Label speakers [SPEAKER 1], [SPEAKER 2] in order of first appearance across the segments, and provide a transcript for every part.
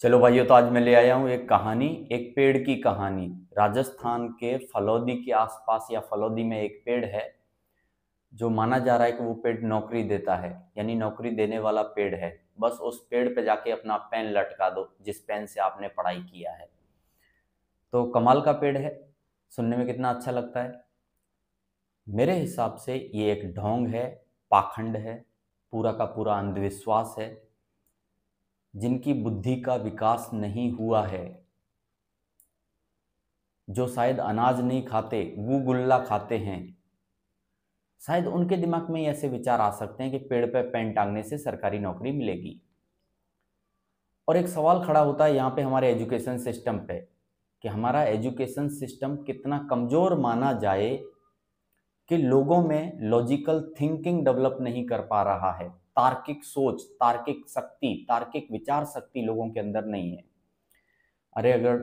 [SPEAKER 1] चलो भाइयों, तो आज मैं ले आया हूँ एक कहानी, एक पेड़ की कहानी। राजस्थान के फलौदी के आसपास या फलौदी में एक पेड़ है जो माना जा रहा है कि वो पेड़ नौकरी देता है, यानी नौकरी देने वाला पेड़ है। बस उस पेड़ पे जाके अपना पेन लटका दो जिस पेन से आपने पढ़ाई किया है। तो कमाल का पेड़ है, सुनने में कितना अच्छा लगता है। मेरे हिसाब से ये एक ढोंग है, पाखंड है, पूरा का पूरा अंधविश्वास है। जिनकी बुद्धि का विकास नहीं हुआ है, जो शायद अनाज नहीं खाते, गुलगुल्ला खाते हैं, शायद उनके दिमाग में ऐसे विचार आ सकते हैं कि पेड़ पे पेन टांगने से सरकारी नौकरी मिलेगी। और एक सवाल खड़ा होता है यहाँ पे हमारे एजुकेशन सिस्टम पे, कि हमारा एजुकेशन सिस्टम कितना कमज़ोर माना जाए कि लोगों में लॉजिकल थिंकिंग डेवलप नहीं कर पा रहा है। तार्किक सोच, तार्किक शक्ति, तार्किक विचार शक्ति लोगों के अंदर नहीं है। अरे अगर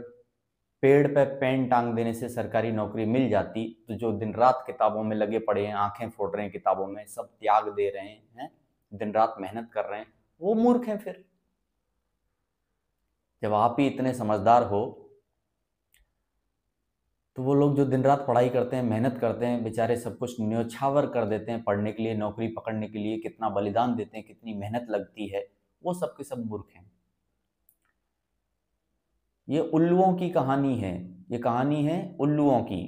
[SPEAKER 1] पेड़ पे पेन टांग देने से सरकारी नौकरी मिल जाती तो जो दिन रात किताबों में लगे पड़े हैं, आंखें फोड़ रहे हैं किताबों में, सब त्याग दे रहे हैं, दिन रात मेहनत कर रहे हैं, वो मूर्ख हैं। फिर जब आप ही इतने समझदार हो तो वो लोग जो दिन रात पढ़ाई करते हैं, मेहनत करते हैं, बेचारे सब कुछ न्योछावर कर देते हैं पढ़ने के लिए, नौकरी पकड़ने के लिए कितना बलिदान देते हैं, कितनी मेहनत लगती है, वो सब के सब मूर्ख हैं। ये उल्लुओं की कहानी है, ये कहानी है उल्लुओं की।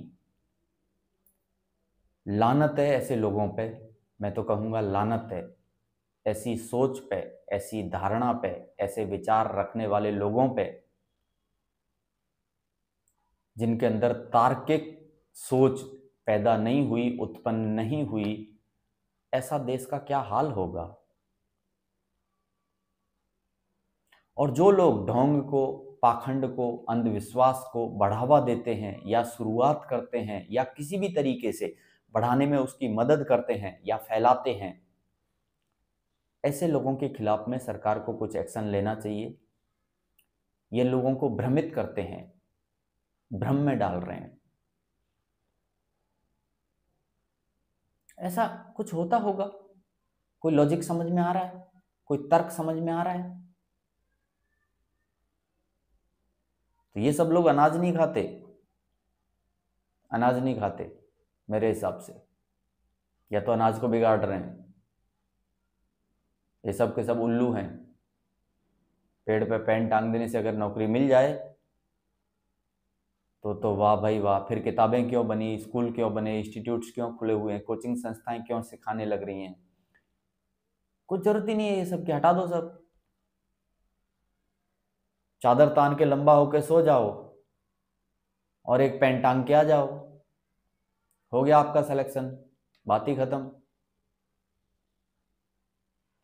[SPEAKER 1] लानत है ऐसे लोगों पे, मैं तो कहूँगा लानत है ऐसी सोच पे, ऐसी धारणा पे, ऐसे विचार रखने वाले लोगों पे जिनके अंदर तार्किक सोच पैदा नहीं हुई, उत्पन्न नहीं हुई। ऐसा देश का क्या हाल होगा। और जो लोग ढोंग को, पाखंड को, अंधविश्वास को बढ़ावा देते हैं या शुरुआत करते हैं या किसी भी तरीके से बढ़ाने में उसकी मदद करते हैं या फैलाते हैं, ऐसे लोगों के खिलाफ में सरकार को कुछ एक्शन लेना चाहिए। ये लोगों को भ्रमित करते हैं, भ्रम में डाल रहे हैं। ऐसा कुछ होता होगा, कोई लॉजिक समझ में आ रहा है, कोई तर्क समझ में आ रहा है। तो ये सब लोग अनाज नहीं खाते, अनाज नहीं खाते मेरे हिसाब से, या तो अनाज को बिगाड़ रहे हैं। ये सब के सब उल्लू हैं। पेड़ पे पेन टांग देने से अगर नौकरी मिल जाए तो वाह भाई वाह। फिर किताबें क्यों बनी, स्कूल क्यों बने, इंस्टीट्यूट्स क्यों खुले हुए हैं, कोचिंग संस्थाएं क्यों सिखाने लग रही हैं। कुछ जरूरत ही नहीं है ये सब की, हटा दो सब। चादर तान के लंबा होके सो जाओ और एक पेन टांग के आ जाओ, हो गया आपका सिलेक्शन, बात ही खत्म।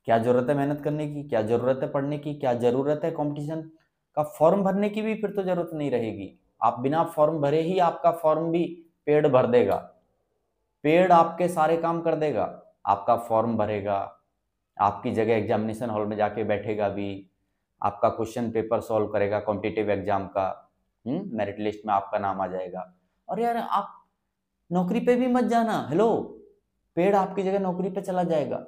[SPEAKER 1] क्या जरूरत है मेहनत करने की, क्या जरूरत है पढ़ने की, क्या जरूरत है कंपटीशन का फॉर्म भरने की भी फिर तो जरूरत नहीं रहेगी। आप बिना फॉर्म भरे ही आपका फॉर्म भी पेड़ भर देगा, पेड़ आपके सारे काम कर देगा। आपका फॉर्म भरेगा, आपकी जगह एग्जामिनेशन हॉल में जाके बैठेगा भी, आपका क्वेश्चन पेपर सॉल्व करेगा कॉम्पिटिटिव एग्जाम का, मेरिट लिस्ट में आपका नाम आ जाएगा। और यार आप नौकरी पे भी मत जाना, हेलो, पेड़ आपकी जगह नौकरी पे चला जाएगा।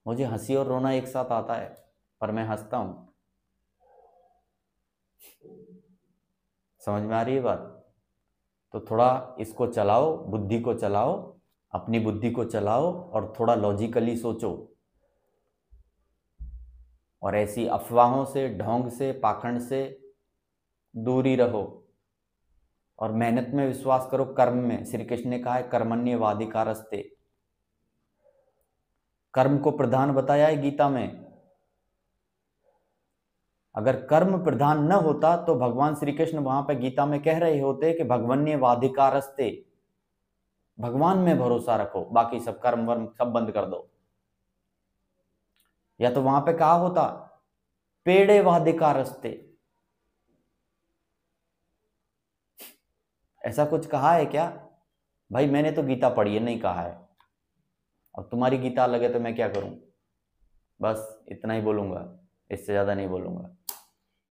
[SPEAKER 1] मुझे हंसी और रोना एक साथ आता है, पर मैं हंसता हूं। समझ में आ रही है बात। तो थोड़ा इसको चलाओ, बुद्धि को चलाओ, अपनी बुद्धि को चलाओ और थोड़ा लॉजिकली सोचो। और ऐसी अफवाहों से, ढोंग से, पाखंड से दूरी रहो और मेहनत में विश्वास करो, कर्म में। श्री कृष्ण ने कहा है कर्मण्येवाधिकारस्ते, कर्म को प्रधान बताया है गीता में। अगर कर्म प्रधान न होता तो भगवान श्री कृष्ण वहां पे गीता में कह रहे होते कि भगवन्येवाधिकारस्ते, भगवान में भरोसा रखो, बाकी सब कर्म वर्म सब बंद कर दो। या तो वहां पे कहा होता पेड़े वाधिकारस्ते। ऐसा कुछ कहा है क्या भाई? मैंने तो गीता पढ़ी है, नहीं कहा है। अब तुम्हारी गीता अलग है तो मैं क्या करूं। बस इतना ही बोलूंगा, इससे ज्यादा नहीं बोलूंगा।